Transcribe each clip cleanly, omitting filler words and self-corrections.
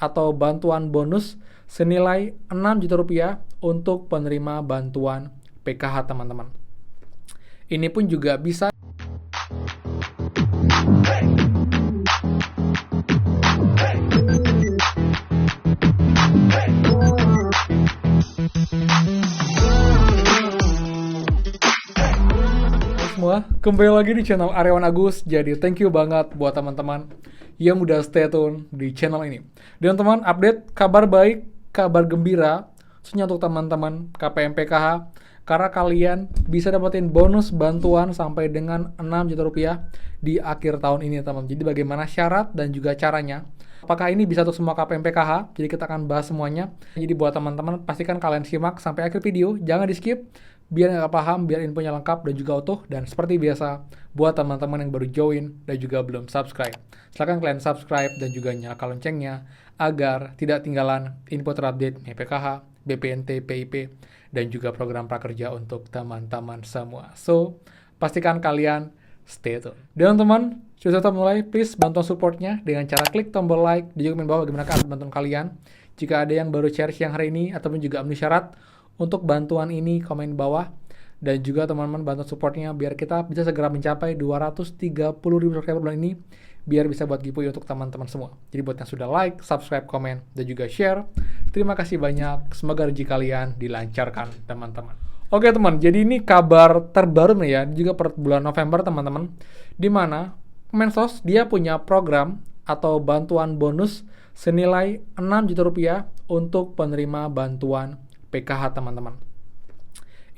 atau bantuan bonus senilai 6 juta rupiah untuk penerima bantuan PKH teman-teman. Ini pun juga bisa semua, kembali lagi di channel Aryawan Agus. Jadi thank you banget buat teman-teman yang udah stay tune di channel ini. Dan teman, update kabar baik, kabar gembira khususnya untuk teman-teman KPM PKH, karena kalian bisa dapetin bonus bantuan sampai dengan 6 juta rupiah di akhir tahun ini teman. Jadi bagaimana syarat dan juga caranya, apakah ini bisa untuk semua KPM PKH? Jadi kita akan bahas semuanya. Jadi buat teman-teman, pastikan kalian simak sampai akhir video, jangan di skip biar nggak paham, biar infonya lengkap dan juga utuh. Dan seperti biasa, buat teman-teman yang baru join dan juga belum subscribe, silahkan kalian subscribe dan juga nyalakan loncengnya agar tidak ketinggalan info terupdate PKH, BPNT, PIP, dan juga program prakerja untuk teman-teman semua. So, pastikan kalian stay tune. Dan teman, sudah tetap mulai, please bantu supportnya dengan cara klik tombol like, di juga komen bawah bagaimana bantuan kalian. Jika ada yang baru share siang hari ini ataupun juga memenuhi syarat untuk bantuan ini, komen bawah. Dan juga teman-teman bantu supportnya biar kita bisa segera mencapai 230.000 subscriber bulan ini, biar bisa buat giveaway untuk teman-teman semua. Jadi buat yang sudah like, subscribe, komen, dan juga share, terima kasih banyak. Semoga rezeki kalian dilancarkan teman-teman. Oke teman, jadi ini kabar terbaru nih ya, juga per bulan November teman-teman, di mana Kemensos dia punya program atau bantuan bonus senilai 6 juta rupiah untuk penerima bantuan PKH teman-teman.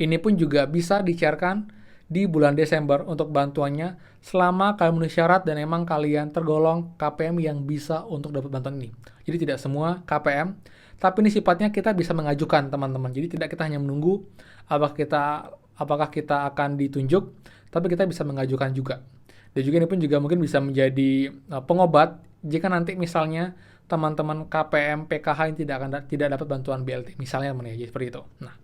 Ini pun juga bisa dicairkan di bulan Desember untuk bantuannya selama kalian memenuhi syarat dan emang kalian tergolong KPM yang bisa untuk dapat bantuan ini. Jadi tidak semua KPM, tapi ini sifatnya kita bisa mengajukan teman-teman. Jadi tidak kita hanya menunggu apakah kita akan ditunjuk, tapi kita bisa mengajukan juga. Dan juga ini pun juga mungkin bisa menjadi pengobat jika nanti misalnya teman-teman KPM PKH yang tidak dapat bantuan BLT misalnya teman ya, seperti itu. Nah,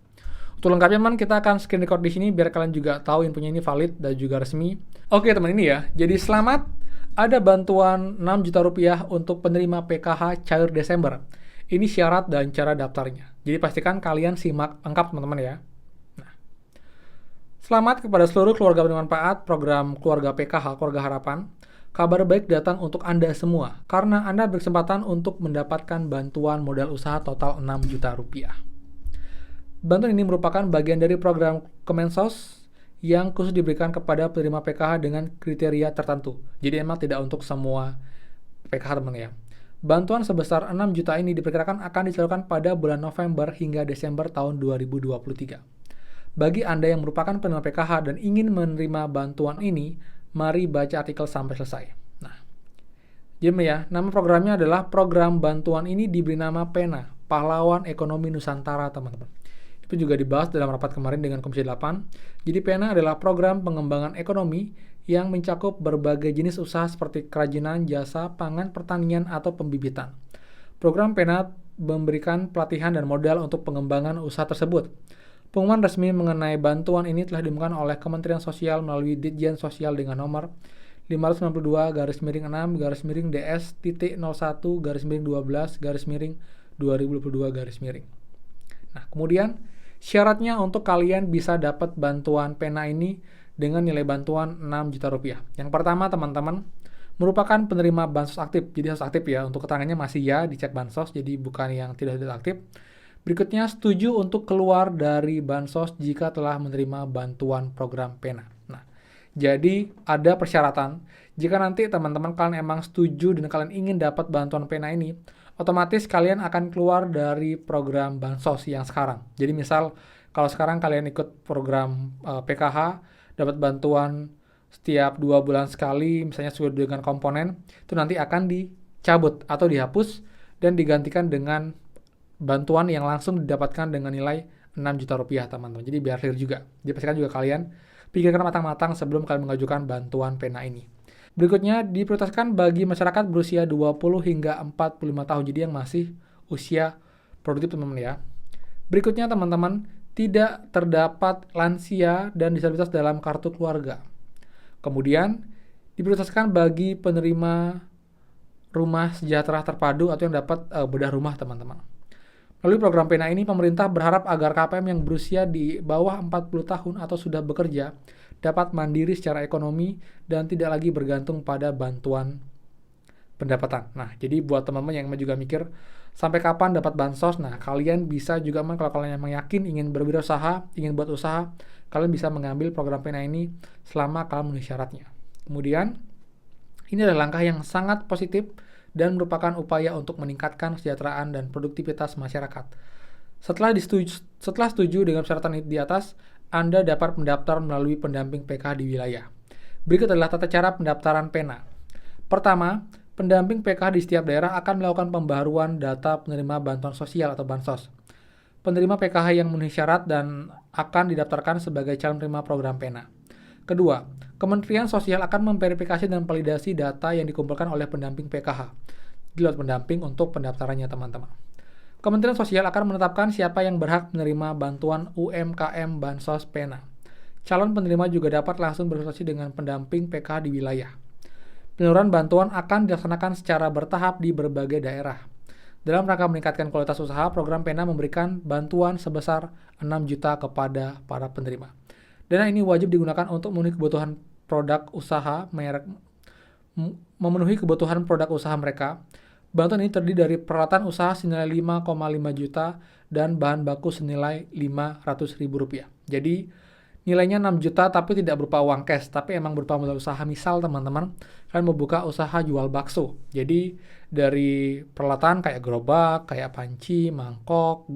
untuk lengkapnya teman, kita akan screen record di sini biar kalian juga tahu infonya ini valid dan juga resmi. Oke teman, ini ya. Jadi selamat, ada bantuan 6 juta rupiah untuk penerima PKH cair Desember. Ini syarat dan cara daftarnya. Jadi pastikan kalian simak lengkap teman-teman ya. Nah, selamat kepada seluruh keluarga bermanfaat program Keluarga PKH, Keluarga Harapan. Kabar baik datang untuk Anda semua, karena Anda berkesempatan untuk mendapatkan bantuan modal usaha total 6 juta rupiah. Bantuan ini merupakan bagian dari program Kemensos yang khusus diberikan kepada penerima PKH dengan kriteria tertentu. Jadi emang tidak untuk semua PKH teman ya. Bantuan sebesar 6 juta ini diperkirakan akan disalurkan pada bulan November hingga Desember tahun 2023. Bagi Anda yang merupakan penerima PKH dan ingin menerima bantuan ini, mari baca artikel sampai selesai. Nah, jadi ya, nama programnya adalah program bantuan ini diberi nama PENA, Pahlawan Ekonomi Nusantara, teman-teman. Itu juga dibahas dalam rapat kemarin dengan Komisi 8. Jadi PENA adalah program pengembangan ekonomi yang mencakup berbagai jenis usaha seperti kerajinan, jasa, pangan, pertanian, atau pembibitan. Program PENA memberikan pelatihan dan modal untuk pengembangan usaha tersebut. Pengumuman resmi mengenai bantuan ini telah diumumkan oleh Kementerian Sosial melalui Ditjen Sosial dengan nomor 592-DS-01-12-2022. Nah, kemudian syaratnya untuk kalian bisa dapat bantuan PENA ini dengan nilai bantuan 6 juta rupiah. Yang pertama teman-teman, merupakan penerima bansos aktif. Jadi harus aktif ya, untuk keterangannya masih ya, dicek bansos, jadi bukan yang tidak aktif. Berikutnya, setuju untuk keluar dari bansos jika telah menerima bantuan program PENA. Nah, jadi ada persyaratan. Jika nanti teman-teman kalian emang setuju dan kalian ingin dapat bantuan PENA ini, otomatis kalian akan keluar dari program bansos yang sekarang. Jadi misal, kalau sekarang kalian ikut program PKH, dapat bantuan setiap 2 bulan sekali, misalnya sesuai dengan komponen, itu nanti akan dicabut atau dihapus dan digantikan dengan bantuan yang langsung didapatkan dengan nilai 6 juta rupiah teman-teman. Jadi biar clear juga. Jadi pastikan juga kalian pikirkan matang-matang sebelum kalian mengajukan bantuan PENA ini. Berikutnya diprioritaskan bagi masyarakat berusia 20 hingga 45 tahun. Jadi yang masih usia produktif teman-teman ya. Berikutnya teman-teman, tidak terdapat lansia dan disabilitas dalam kartu keluarga. Kemudian diprioritaskan bagi penerima rumah sejahtera terpadu atau yang dapat bedah rumah teman-teman. Melalui program PENA ini, pemerintah berharap agar KPM yang berusia di bawah 40 tahun atau sudah bekerja dapat mandiri secara ekonomi dan tidak lagi bergantung pada bantuan pendapatan. Nah, jadi buat teman-teman yang juga mikir sampai kapan dapat bansos, nah kalian bisa juga kalau kalian emang yakin ingin berwirausaha, ingin buat usaha, kalian bisa mengambil program PENA ini selama kalian memenuhi syaratnya. Kemudian, ini adalah langkah yang sangat positif dan merupakan upaya untuk meningkatkan kesejahteraan dan produktivitas masyarakat. Setelah setuju dengan persyaratan di atas, Anda dapat mendaftar melalui pendamping PKH di wilayah. Berikut adalah tata cara pendaftaran PENA. Pertama, pendamping PKH di setiap daerah akan melakukan pembaharuan data penerima bantuan sosial atau bansos. Penerima PKH yang memenuhi syarat dan akan didaftarkan sebagai calon penerima program PENA. Kedua, Kementerian Sosial akan memverifikasi dan validasi data yang dikumpulkan oleh pendamping PKH. Lewat pendamping untuk pendaftarannya teman-teman. Kementerian Sosial akan menetapkan siapa yang berhak menerima bantuan UMKM Bansos PENA. Calon penerima juga dapat langsung berkonsultasi dengan pendamping PKH di wilayah. Penyaluran bantuan akan dilaksanakan secara bertahap di berbagai daerah. Dalam rangka meningkatkan kualitas usaha, program PENA memberikan bantuan sebesar 6 juta kepada para penerima. Dana ini wajib digunakan untuk memenuhi kebutuhan produk usaha mereka. Bantuan ini terdiri dari peralatan usaha senilai 5,5 juta dan bahan baku senilai Rp500.000. Jadi nilainya 6 juta tapi tidak berupa uang cash, tapi emang berupa modal usaha. Misal teman-teman, kalian mau buka usaha jual bakso. Jadi dari peralatan kayak gerobak, kayak panci, mangkok,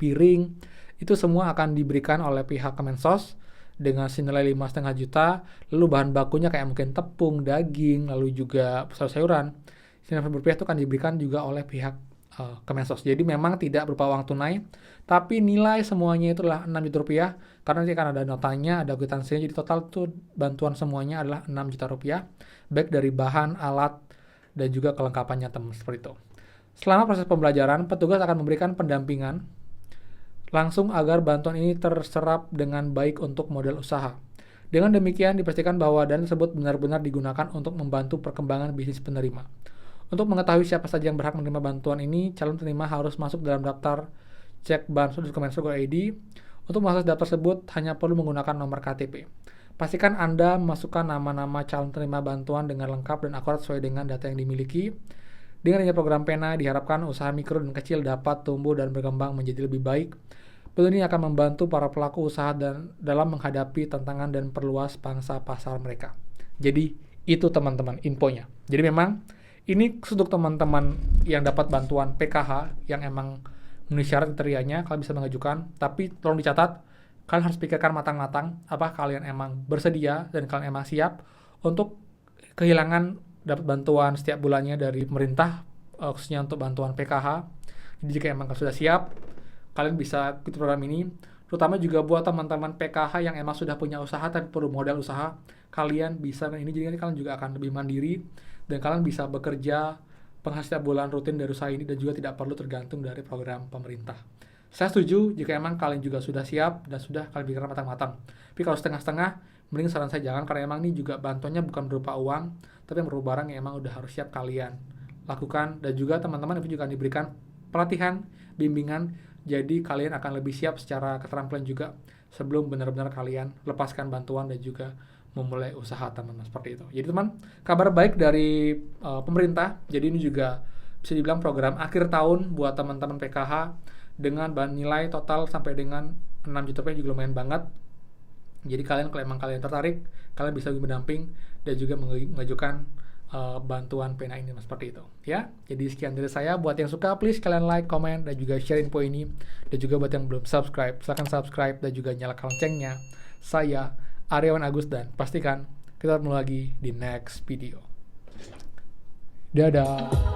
piring, itu semua akan diberikan oleh pihak Kemensos dengan senilai 5,5 juta. Lalu bahan bakunya kayak mungkin tepung, daging, lalu juga sayur-sayuran. Senilai Rp500 itu akan diberikan juga oleh pihak Kemensos. Jadi memang tidak berupa uang tunai, tapi nilai semuanya itu adalah 6 juta rupiah, karena nanti akan ada notanya, ada kwitansinya, jadi total tuh bantuan semuanya adalah 6 juta rupiah, baik dari bahan, alat, dan juga kelengkapannya teman seperti itu. Selama proses pembelajaran, petugas akan memberikan pendampingan langsung agar bantuan ini terserap dengan baik untuk modal usaha. Dengan demikian dipastikan bahwa dana tersebut benar-benar digunakan untuk membantu perkembangan bisnis penerima. Untuk mengetahui siapa saja yang berhak menerima bantuan ini, calon penerima harus masuk dalam daftar cek bansos di Kemensos.go.id. Untuk masuk daftar tersebut hanya perlu menggunakan nomor KTP. Pastikan Anda memasukkan nama-nama calon penerima bantuan dengan lengkap dan akurat sesuai dengan data yang dimiliki. Dengan adanya program PENA, diharapkan usaha mikro dan kecil dapat tumbuh dan berkembang menjadi lebih baik. Bantuan ini akan membantu para pelaku usaha dalam menghadapi tantangan dan perluas pangsa pasar mereka. Jadi, itu teman-teman infonya. Jadi memang, ini untuk teman-teman yang dapat bantuan PKH yang emang memenuhi syarat kriterianya, kalian bisa mengajukan. Tapi tolong dicatat, kalian harus pikirkan matang-matang apa kalian emang bersedia dan kalian emang siap untuk kehilangan dapat bantuan setiap bulannya dari pemerintah, khususnya untuk bantuan PKH. Jadi jika emang kalian sudah siap, kalian bisa ikuti program ini. Terutama juga buat teman-teman PKH yang emang sudah punya usaha tapi perlu modal usaha, kalian bisa ini, jadi kalian juga akan lebih mandiri dan kalian bisa bekerja penghasilan setiap bulan rutin dari usaha ini dan juga tidak perlu tergantung dari program pemerintah. Saya setuju jika emang kalian juga sudah siap dan sudah kalian pikirkan matang-matang. Tapi kalau setengah-setengah, mending saran saya jangan, karena emang ini juga bantuannya bukan berupa uang, tapi berupa barang yang emang udah harus siap kalian lakukan. Dan juga teman-teman itu juga akan diberikan pelatihan, bimbingan, jadi kalian akan lebih siap secara keterampilan juga sebelum benar-benar kalian lepaskan bantuan dan juga memulai usaha teman-teman seperti itu. Jadi teman, kabar baik dari pemerintah. Jadi ini juga bisa dibilang program akhir tahun buat teman-teman PKH dengan nilai total sampai dengan 6 juta rupiah juga lumayan banget. Jadi kalian kalau emang kalian tertarik, kalian bisa mendamping dan juga mengajukan bantuan PENA ini seperti itu ya. Jadi sekian dari saya. Buat yang suka, please kalian like, comment, dan juga share info ini. Dan juga buat yang belum subscribe, silahkan subscribe dan juga nyalakan loncengnya. Saya Aryawan Agus dan pastikan kita ketemu lagi di next video. Dadah.